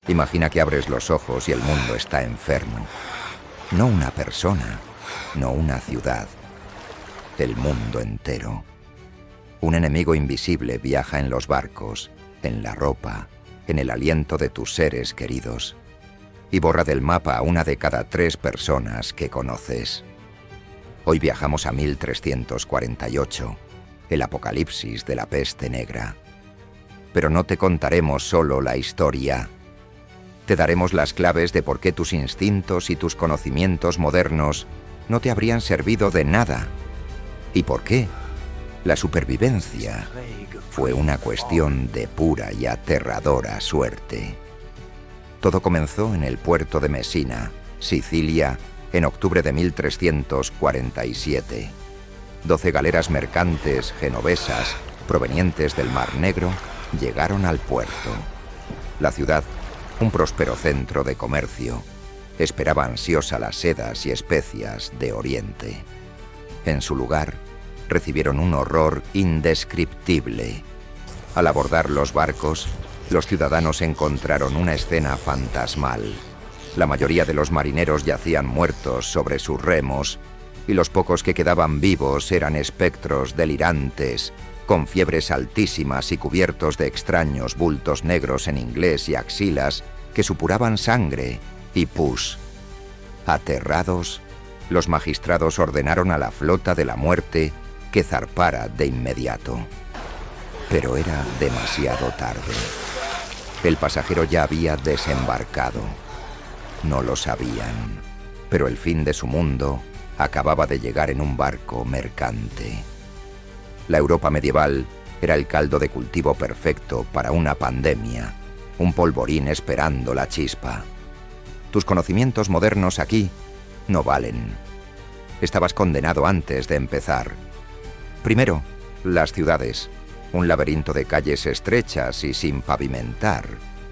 Imagina que abres los ojos y el mundo está enfermo. No una persona, no una ciudad. El mundo entero. Un enemigo invisible viaja en los barcos, en la ropa, en el aliento de tus seres queridos, y borra del mapa a una de cada 3 personas que conoces. Hoy viajamos a 1348, el apocalipsis de la peste negra. Pero no te contaremos solo la historia. Te daremos las claves de por qué tus instintos y tus conocimientos modernos no te habrían servido de nada. ¿Y por qué? La supervivencia fue una cuestión de pura y aterradora suerte. Todo comenzó en el puerto de Messina, Sicilia, en octubre de 1347. 12 galeras mercantes genovesas provenientes del Mar Negro llegaron al puerto. La ciudad, un próspero centro de comercio, esperaba ansiosa las sedas y especias de Oriente. En su lugar, recibieron un horror indescriptible. Al abordar los barcos, los ciudadanos encontraron una escena fantasmal. La mayoría de los marineros yacían muertos sobre sus remos, y los pocos que quedaban vivos eran espectros delirantes, con fiebres altísimas y cubiertos de extraños bultos negros en inglés y axilas que supuraban sangre y pus. Aterrados, los magistrados ordenaron a la flota de la muerte que zarpara de inmediato. Pero era demasiado tarde. El pasajero ya había desembarcado. No lo sabían, pero el fin de su mundo acababa de llegar en un barco mercante. La Europa medieval era el caldo de cultivo perfecto para una pandemia, un polvorín esperando la chispa. Tus conocimientos modernos aquí no valen. Estabas condenado antes de empezar. Primero, las ciudades, un laberinto de calles estrechas y sin pavimentar,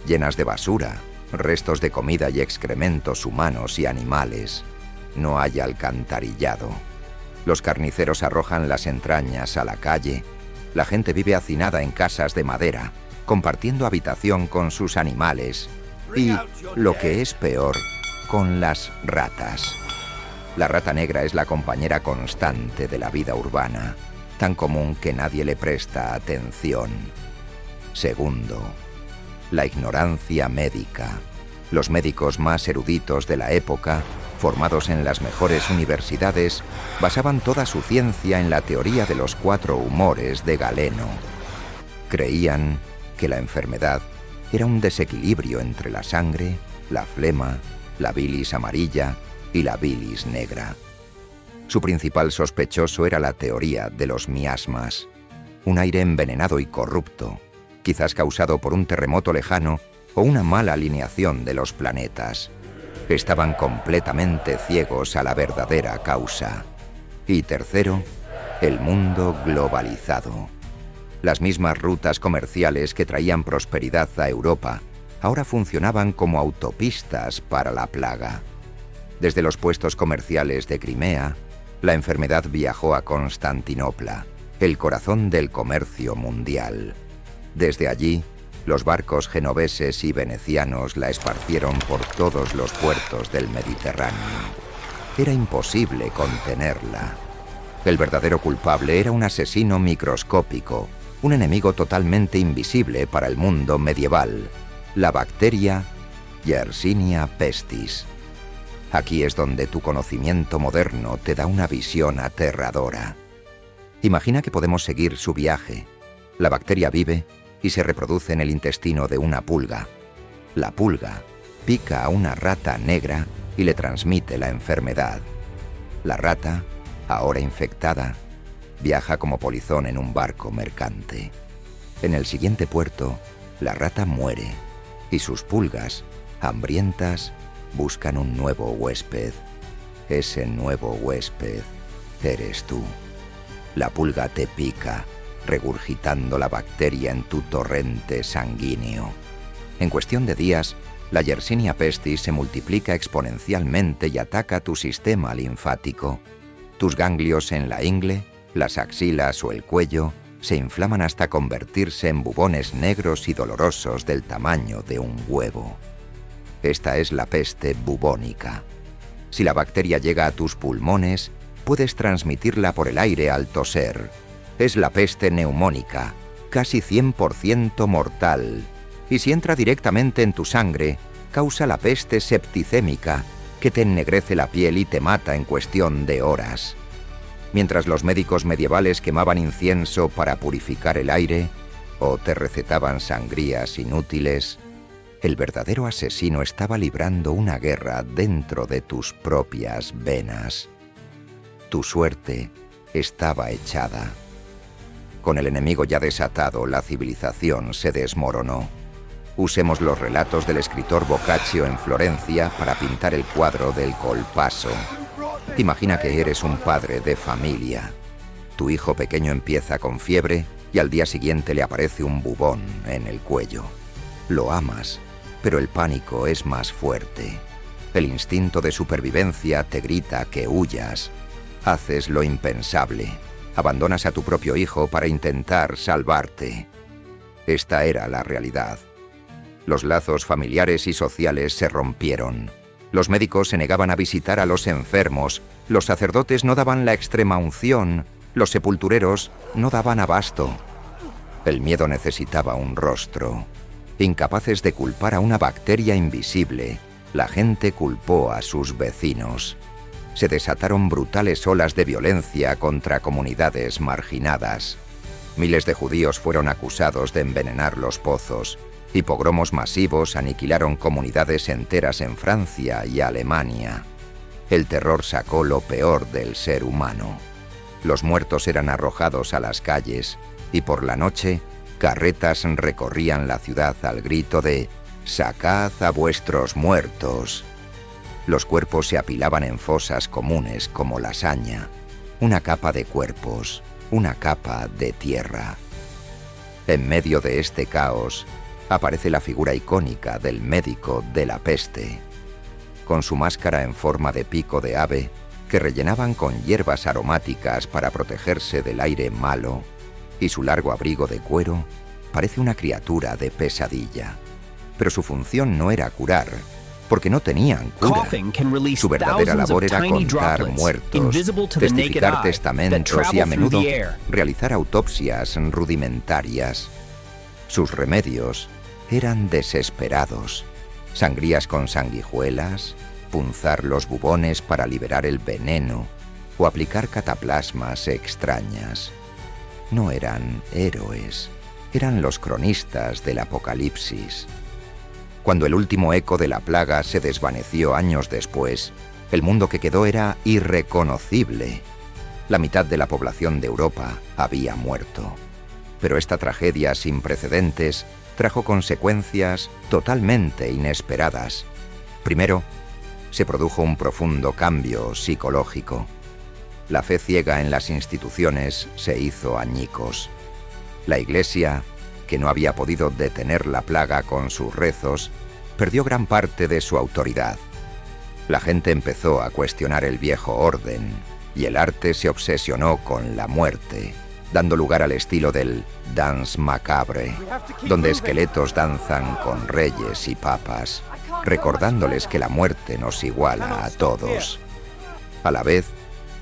llenas de basura, restos de comida y excrementos humanos y animales. No hay alcantarillado. Los carniceros arrojan las entrañas a la calle. La gente vive hacinada en casas de madera, compartiendo habitación con sus animales. Y, lo que es peor, con las ratas. La rata negra es la compañera constante de la vida urbana, tan común que nadie le presta atención. Segundo, la ignorancia médica. Los médicos más eruditos de la época, formados en las mejores universidades, basaban toda su ciencia en la teoría de los 4 humores de Galeno. Creían que la enfermedad era un desequilibrio entre la sangre, la flema, la bilis amarilla y la bilis negra. Su principal sospechoso era la teoría de los miasmas, un aire envenenado y corrupto, quizás causado por un terremoto lejano o una mala alineación de los planetas. Estaban completamente ciegos a la verdadera causa. Y tercero, el mundo globalizado. Las mismas rutas comerciales que traían prosperidad a Europa ahora funcionaban como autopistas para la plaga. Desde los puestos comerciales de Crimea, la enfermedad viajó a Constantinopla, el corazón del comercio mundial. Desde allí, los barcos genoveses y venecianos la esparcieron por todos los puertos del Mediterráneo. Era imposible contenerla. El verdadero culpable era un asesino microscópico, un enemigo totalmente invisible para el mundo medieval, la bacteria Yersinia pestis. Aquí es donde tu conocimiento moderno te da una visión aterradora. Imagina que podemos seguir su viaje. La bacteria vive y se reproduce en el intestino de una pulga. La pulga pica a una rata negra y le transmite la enfermedad. La rata, ahora infectada, viaja como polizón en un barco mercante. En el siguiente puerto, la rata muere y sus pulgas, hambrientas, buscan un nuevo huésped. Ese nuevo huésped eres tú. La pulga te pica, regurgitando la bacteria en tu torrente sanguíneo. En cuestión de días, la Yersinia pestis se multiplica exponencialmente y ataca tu sistema linfático. Tus ganglios en la ingle, las axilas o el cuello se inflaman hasta convertirse en bubones negros y dolorosos del tamaño de un huevo. Esta es la peste bubónica. Si la bacteria llega a tus pulmones, puedes transmitirla por el aire al toser. Es la peste neumónica, casi 100% mortal. Y si entra directamente en tu sangre, causa la peste septicémica, que te ennegrece la piel y te mata en cuestión de horas. Mientras los médicos medievales quemaban incienso para purificar el aire, o te recetaban sangrías inútiles, el verdadero asesino estaba librando una guerra dentro de tus propias venas. Tu suerte estaba echada. Con el enemigo ya desatado, la civilización se desmoronó. Usemos los relatos del escritor Boccaccio en Florencia para pintar el cuadro del colpaso. Imagina que eres un padre de familia. Tu hijo pequeño empieza con fiebre y al día siguiente le aparece un bubón en el cuello. Lo amas, pero el pánico es más fuerte. El instinto de supervivencia te grita que huyas. Haces lo impensable. Abandonas a tu propio hijo para intentar salvarte. Esta era la realidad. Los lazos familiares y sociales se rompieron. Los médicos se negaban a visitar a los enfermos, los sacerdotes no daban la extrema unción, los sepultureros no daban abasto. El miedo necesitaba un rostro. Incapaces de culpar a una bacteria invisible, la gente culpó a sus vecinos. Se desataron brutales olas de violencia contra comunidades marginadas. Miles de judíos fueron acusados de envenenar los pozos, y pogromos masivos aniquilaron comunidades enteras en Francia y Alemania. El terror sacó lo peor del ser humano. Los muertos eran arrojados a las calles, y por la noche, carretas recorrían la ciudad al grito de «¡Sacad a vuestros muertos!». Los cuerpos se apilaban en fosas comunes como lasaña. Una capa de cuerpos, una capa de tierra. En medio de este caos, aparece la figura icónica del médico de la peste. Con su máscara en forma de pico de ave, que rellenaban con hierbas aromáticas para protegerse del aire malo, y su largo abrigo de cuero, parece una criatura de pesadilla. Pero su función no era curar, porque no tenían cura. Su verdadera labor era contar muertos, testificar testamentos y a menudo realizar autopsias rudimentarias. Sus remedios eran desesperados. Sangrías con sanguijuelas, punzar los bubones para liberar el veneno o aplicar cataplasmas extrañas. No eran héroes, eran los cronistas del apocalipsis. Cuando el último eco de la plaga se desvaneció años después, el mundo que quedó era irreconocible. La mitad de la población de Europa había muerto. Pero esta tragedia sin precedentes trajo consecuencias totalmente inesperadas. Primero, se produjo un profundo cambio psicológico. La fe ciega en las instituciones se hizo añicos. La Iglesia, que no había podido detener la plaga con sus rezos, perdió gran parte de su autoridad. La gente empezó a cuestionar el viejo orden, y el arte se obsesionó con la muerte, dando lugar al estilo del danse macabre, donde esqueletos danzan con reyes y papas, recordándoles que la muerte nos iguala a todos. A la vez,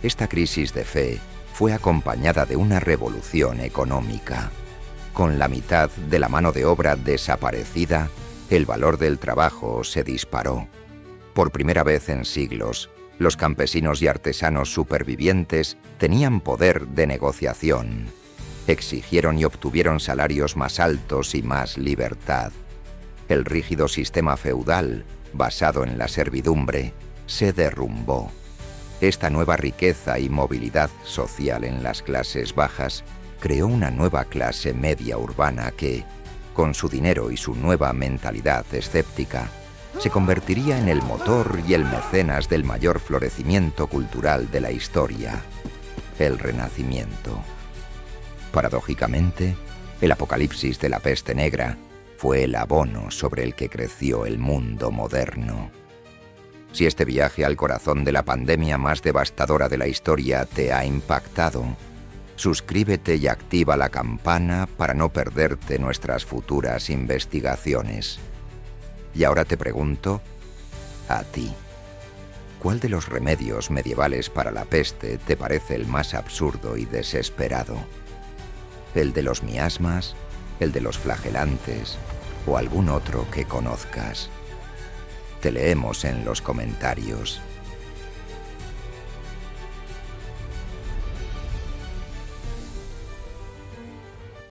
esta crisis de fe fue acompañada de una revolución económica. Con la mitad de la mano de obra desaparecida, el valor del trabajo se disparó. Por primera vez en siglos, los campesinos y artesanos supervivientes tenían poder de negociación. Exigieron y obtuvieron salarios más altos y más libertad. El rígido sistema feudal, basado en la servidumbre, se derrumbó. Esta nueva riqueza y movilidad social en las clases bajas creó una nueva clase media urbana que, con su dinero y su nueva mentalidad escéptica, se convertiría en el motor y el mecenas del mayor florecimiento cultural de la historia, el Renacimiento. Paradójicamente, el apocalipsis de la peste negra fue el abono sobre el que creció el mundo moderno. Si este viaje al corazón de la pandemia más devastadora de la historia te ha impactado, suscríbete y activa la campana para no perderte nuestras futuras investigaciones. Y ahora te pregunto, a ti. ¿Cuál de los remedios medievales para la peste te parece el más absurdo y desesperado? ¿El de los miasmas? ¿El de los flagelantes? ¿O algún otro que conozcas? Te leemos en los comentarios.